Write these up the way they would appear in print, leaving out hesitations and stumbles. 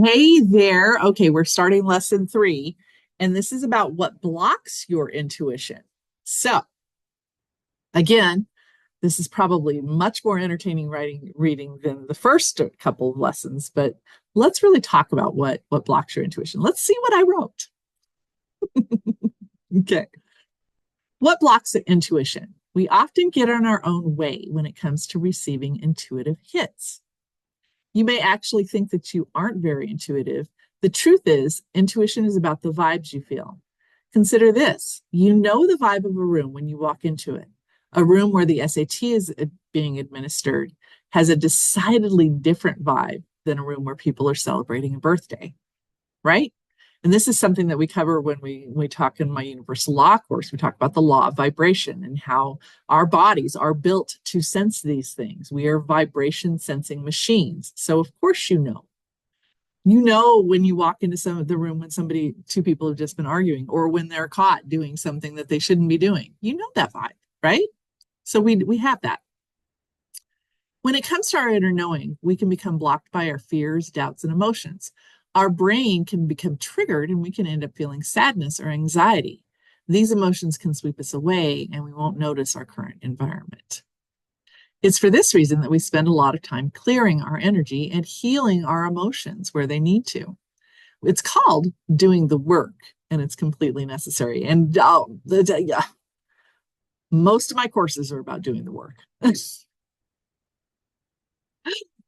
Hey there. Okay, we're starting lesson three, and this is about what blocks your intuition. So, again, this is probably much more entertaining reading than the first couple of lessons, but let's really talk about what blocks your intuition. Let's see what I wrote. Okay. What blocks the intuition? We often get in our own way when it comes to receiving intuitive hits. You may actually think that you aren't very intuitive. The truth is, intuition is about the vibes you feel. Consider this: you know the vibe of a room when you walk into it. A room where the SAT is being administered has a decidedly different vibe than a room where people are celebrating a birthday, right? And this is something that we cover when we talk in my universal law course. We talk about the law of vibration and how our bodies are built to sense these things. We are vibration sensing machines. So of course you know when you walk into some of the room when two people have just been arguing, or when they're caught doing something that they shouldn't be doing. You know that vibe, right? So we have that. When it comes to our inner knowing, we can become blocked by our fears, doubts, and emotions. Our brain can become triggered and we can end up feeling sadness or anxiety. These emotions can sweep us away and we won't notice our current environment. It's for this reason that we spend a lot of time clearing our energy and healing our emotions where they need to. It's called doing the work, and it's completely necessary. And yeah, most of my courses are about doing the work.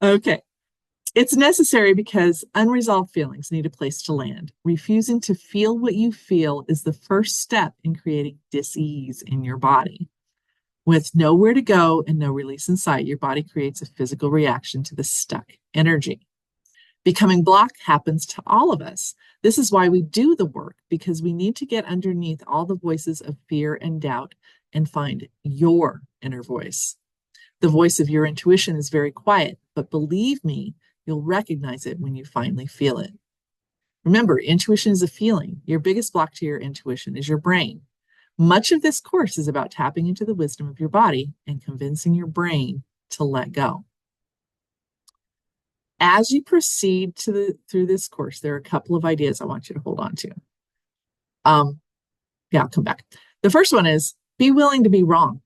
Okay. It's necessary because unresolved feelings need a place to land. Refusing to feel what you feel is the first step in creating dis-ease in your body. With nowhere to go and no release in sight, your body creates a physical reaction to the stuck energy. Becoming blocked happens to all of us. This is why we do the work, because we need to get underneath all the voices of fear and doubt and find your inner voice. The voice of your intuition is very quiet, but believe me, you'll recognize it when you finally feel it. Remember, intuition is a feeling. Your biggest block to your intuition is your brain. Much of this course is about tapping into the wisdom of your body and convincing your brain to let go. As you proceed through this course, there are a couple of ideas I want you to hold on to. Yeah, I'll come back. The first one is be willing to be wrong.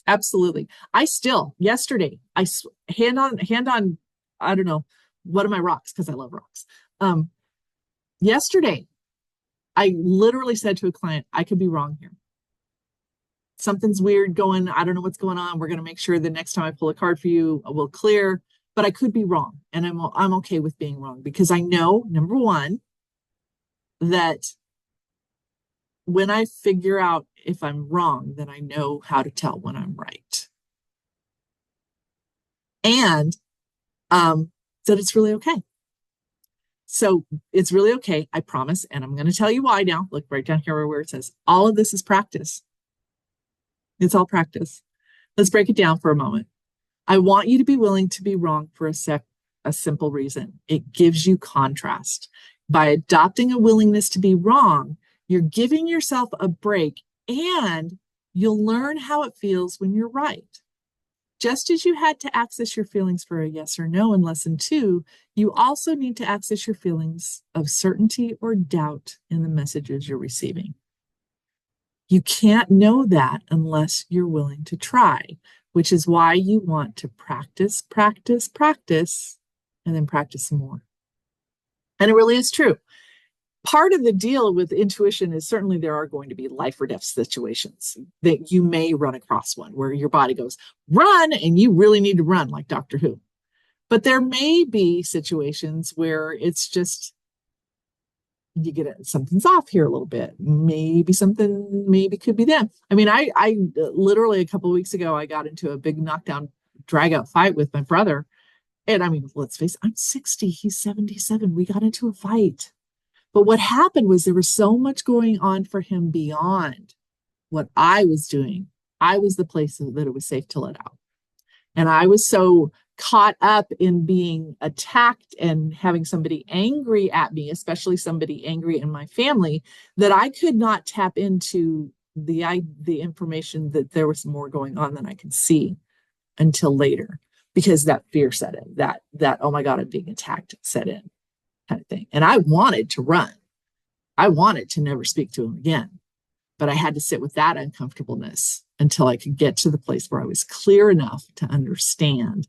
Absolutely. I still yesterday hand on I don't know, what are my rocks, because I love rocks. Um Yesterday I literally said to a client, I could be wrong here. Something's weird going. I don't know what's going on. We're going to make sure the next time I pull a card for you, we'll clear, but I could be wrong, and I'm okay with being wrong, because I know, number one, that when I figure out if I'm wrong, then I know how to tell when I'm right. And that it's really okay. So it's really okay, I promise. And I'm going to tell you why now. Look right down here where it says all of this is practice. It's all practice. Let's break it down for a moment. I want you to be willing to be wrong for a simple reason. It gives you contrast. By adopting a willingness to be wrong, you're giving yourself a break, and you'll learn how it feels when you're right. Just as you had to access your feelings for a yes or no in lesson two, you also need to access your feelings of certainty or doubt in the messages you're receiving. You can't know that unless you're willing to try, which is why you want to practice, practice, practice, and then practice some more. And it really is true. Part of the deal with intuition is certainly there are going to be life or death situations that you may run across one where your body goes, run, and you really need to run, like Doctor Who. But there may be situations where it's just you get it, something's off here a little bit. Maybe could be them. I mean, I literally a couple of weeks ago, I got into a big knockdown, drag out fight with my brother. And I mean, let's face it, I'm 60, he's 77. We got into a fight. But what happened was there was so much going on for him beyond what I was doing. I was the place that it was safe to let out. And I was so caught up in being attacked and having somebody angry at me, especially somebody angry in my family, that I could not tap into the information that there was more going on than I could see until later. because that fear set in, that oh my God, I'm being attacked set in kind of thing. And I wanted to run. I wanted to never speak to him again. But I had to sit with that uncomfortableness until I could get to the place where I was clear enough to understand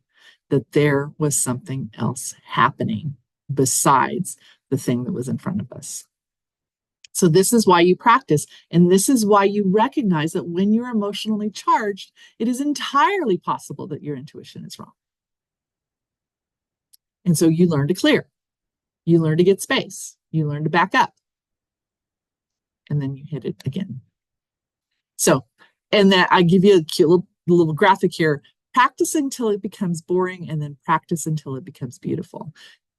that there was something else happening besides the thing that was in front of us. So this is why you practice. And this is why you recognize that when you're emotionally charged, it is entirely possible that your intuition is wrong. And so you learn to clear. You learn to get space. You learn to back up. And then you hit it again. So, and that I give you a cute little graphic here. Practice until it becomes boring, and then practice until it becomes beautiful.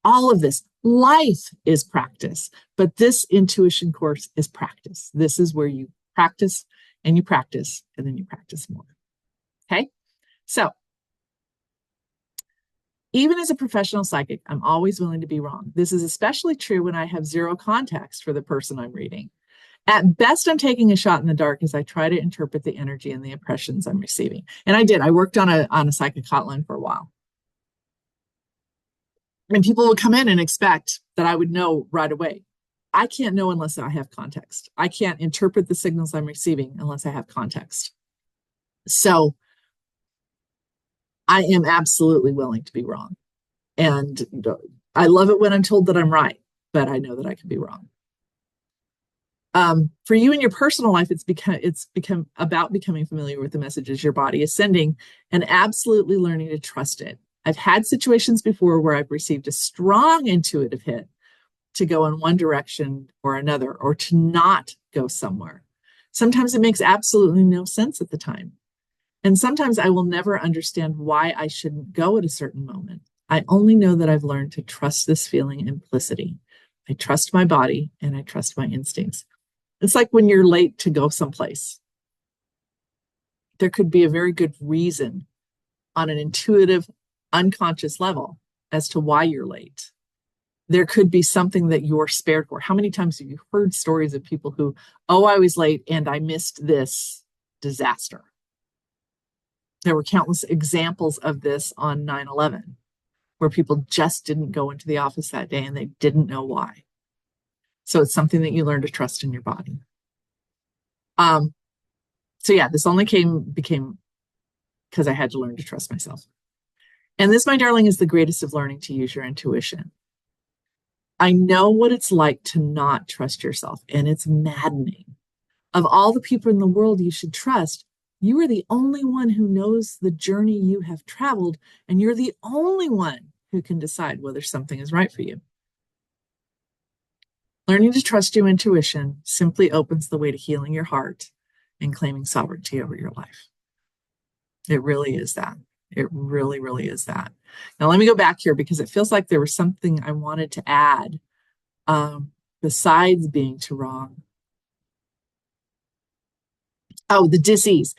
All of this, life is practice, but this intuition course is practice. This is where you practice, and then you practice more. Okay? So, even as a professional psychic, I'm always willing to be wrong. This is especially true when I have zero context for the person I'm reading. At best, I'm taking a shot in the dark as I try to interpret the energy and the impressions I'm receiving. And I did. I worked on a psychic hotline for a while. And people would come in and expect that I would know right away. I can't know unless I have context. I can't interpret the signals I'm receiving unless I have context. So I am absolutely willing to be wrong. And I love it when I'm told that I'm right, but I know that I can be wrong. For you in your personal life, it's become about becoming familiar with the messages your body is sending and absolutely learning to trust it. I've had situations before where I've received a strong intuitive hit to go in one direction or another, or to not go somewhere. Sometimes it makes absolutely no sense at the time. And sometimes I will never understand why I shouldn't go at a certain moment. I only know that I've learned to trust this feeling implicitly. I trust my body and I trust my instincts. It's like when you're late to go someplace. There could be a very good reason on an intuitive, unconscious level as to why you're late. There could be something that you're spared for. How many times have you heard stories of people who, oh, I was late and I missed this disaster? There were countless examples of this on 9/11, where people just didn't go into the office that day and they didn't know why. So it's something that you learn to trust in your body. So yeah, this only became because I had to learn to trust myself. And this, my darling, is the greatest of learning to use your intuition. I know what it's like to not trust yourself, and it's maddening. Of all the people in the world you should trust, you are the only one who knows the journey you have traveled, and you're the only one who can decide whether something is right for you. Learning to trust your intuition simply opens the way to healing your heart and claiming sovereignty over your life. It really is that. It really, really is that. Now, let me go back here because it feels like there was something I wanted to add besides being too wrong. Oh, the disease.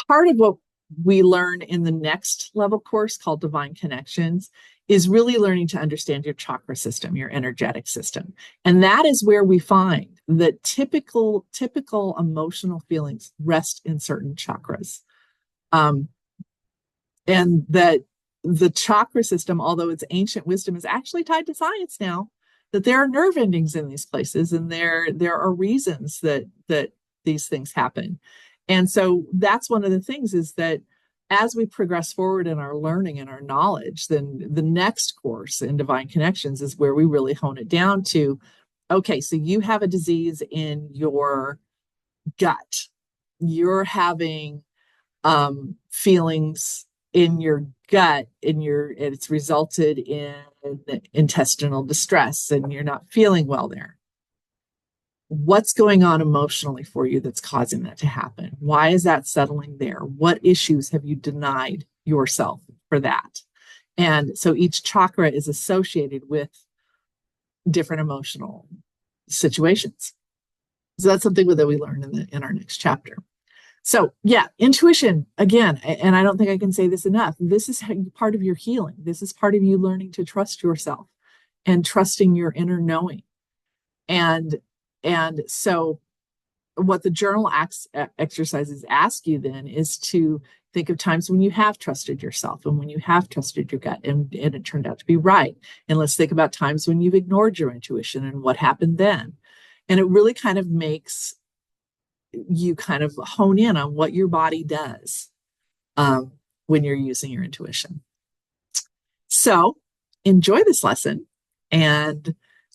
Part of what we learn in the next level course called Divine Connections is really learning to understand your chakra system, your energetic system. And that is where we find that typical emotional feelings rest in certain chakras. And that the chakra system, although it's ancient wisdom, is actually tied to science now, that there are nerve endings in these places, and there are reasons that these things happen. And so that's one of the things, is that as we progress forward in our learning and our knowledge, then the next course in Divine Connections is where we really hone it down to, okay, so you have a disease in your gut. You're having feelings in your gut, it's resulted in intestinal distress, and you're not feeling well there. What's going on emotionally for you that's causing that to happen? Why is that settling there? What issues have you denied yourself for that? And so each chakra is associated with different emotional situations. So that's something that we learn in our next chapter. So yeah, intuition, again, and I don't think I can say this enough, this is part of your healing. This is part of you learning to trust yourself and trusting your inner knowing. And so what the journal exercises ask you then is to Think of times when you have trusted yourself and when you have trusted your gut and it turned out to be right. And let's think about times when you've ignored your intuition and what happened then. And it really kind of makes you kind of hone in on what your body does when you're using your intuition. So enjoy this lesson, and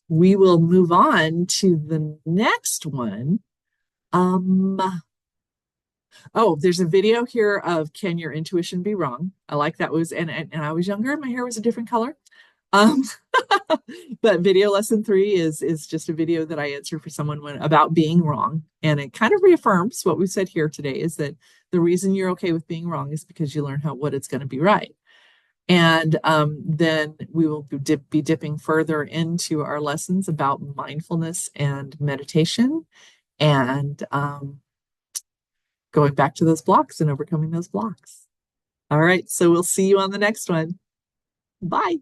we will move on to the next one. Oh, there's a video here of Can Your Intuition Be Wrong? I like that was, and I was younger, my hair was a different color. Um, but video lesson 3 is just a video that I answered for someone about being wrong. And it kind of reaffirms what we said here today is that the reason you're okay with being wrong is because you learn what it's going to be right. And then we will be dipping further into our lessons about mindfulness and meditation and going back to those blocks and overcoming those blocks. All right, so we'll see you on the next one. Bye.